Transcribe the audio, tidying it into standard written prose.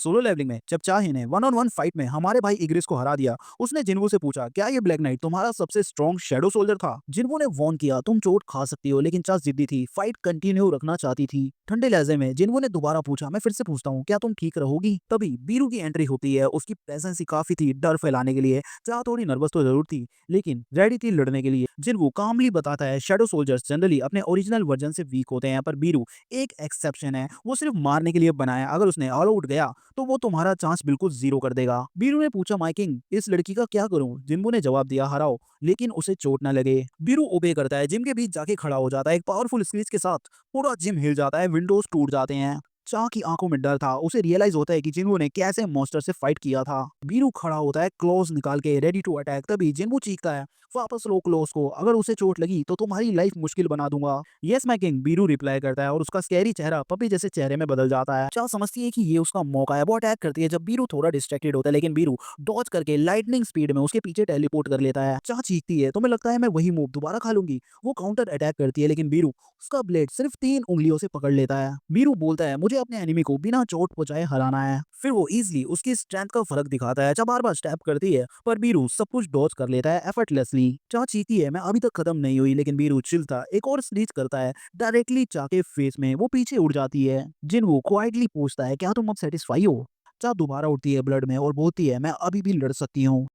Solo levelling में जब चाहे ने वन ऑन वन फाइट में हमारे भाई इग्रिस को हरा दिया, उसने जिन्वू से पूछा क्या ये ब्लैक नाइट तुम्हारा सबसे स्ट्रॉन्ग शेडो सोल्जर था। जिन्वू ने वॉर्न किया तुम चोट खा सकती हो, लेकिन चास जिद्दी थी, फाइट कंटिन्यू रखना चाहती थी। ठंडे लहजे में जिन्वू ने दोबारा पूछा मैं फिर से पूछता हूँ क्या तुम ठीक रहोगी। तभी बीरू की एंट्री होती है। उसकी प्रेजेंस ही काफी थी डर फैलाने के लिए। चाह थोड़ी नर्वस तो जरूर थी, लेकिन रेडी थी लड़ने के लिए। जिन्वू कामली बताता है शेडो सोल्जर्स जनरली अपने ओरिजिनल वर्जन से वीक होते हैं, पर बीरू एक एक्सेप्शन है, वो सिर्फ मारने के लिए बनाया। अगर उसने ऑल आउट गया तो वो तुम्हारा चांस बिल्कुल जीरो कर देगा। बीरू ने पूछा माय किंग इस लड़की का क्या करूं। जिन्वू ने जवाब दिया हराओ, लेकिन उसे चोट ना लगे। बीरू ओबे करता है, जिम के बीच जाके खड़ा हो जाता है। एक पावरफुल स्क्रीच के साथ पूरा जिम हिल जाता है, विंडोज टूट जाते हैं। चाह की आंखों में डर था, उसे रियलाइज होता है कि जिन्वू ने कैसे मॉन्स्टर से फाइट किया था। बीरू खड़ा होता है क्लोज निकाल के रेडी टू अटैक। तभी जिन्वू चीखता है वापस लो क्लोज को, अगर उसे चोट लगी तो तुम्हारी लाइफ मुश्किल बना दूंगा। Yes my king Biru reply करता है और उसका स्कैरी चेहरा पपी जैसे चेहरे में बदल जाता है। चाह समझती है कि ये उसका मौका है, वो अटैक करती है जब बीरू थोड़ा डिस्ट्रैक्टेड होता है, लेकिन बीरू डॉज करके लाइटनिंग स्पीड में उसके पीछे टेलीपोर्ट कर लेता है। चाह चीखती है तुम्हें लगता है मैं वही मूव दोबारा खा लूंगी। वो काउंटर अटैक करती है, लेकिन बीरू उसका ब्लेड सिर्फ 3 उंगलियों से पकड़ लेता है। बीरू बोलता है मुझे अपने एनिमी को बिना चोट पहुंचाए हराना है। फिर वो इजीली उसकी स्ट्रेंथ का फर्क दिखाता है। जब बार बार स्टैप करती है पर बीरू सब कुछ डॉज कर लेता है एफर्टलेसली। चाह चीखती है मैं अभी तक खत्म नहीं हुई, लेकिन बीरू चिल्ता एक और स्नीच करता है डायरेक्टली चाह के फेस में। वो पीछे उड़ जाती है। जिन्वू क्वाइटली पूछता है क्या तुम अब सेटिस्फाई हो। चाह दोबारा उठती है ब्लड में और बोलती है मैं अभी भी लड़ सकती हूँ।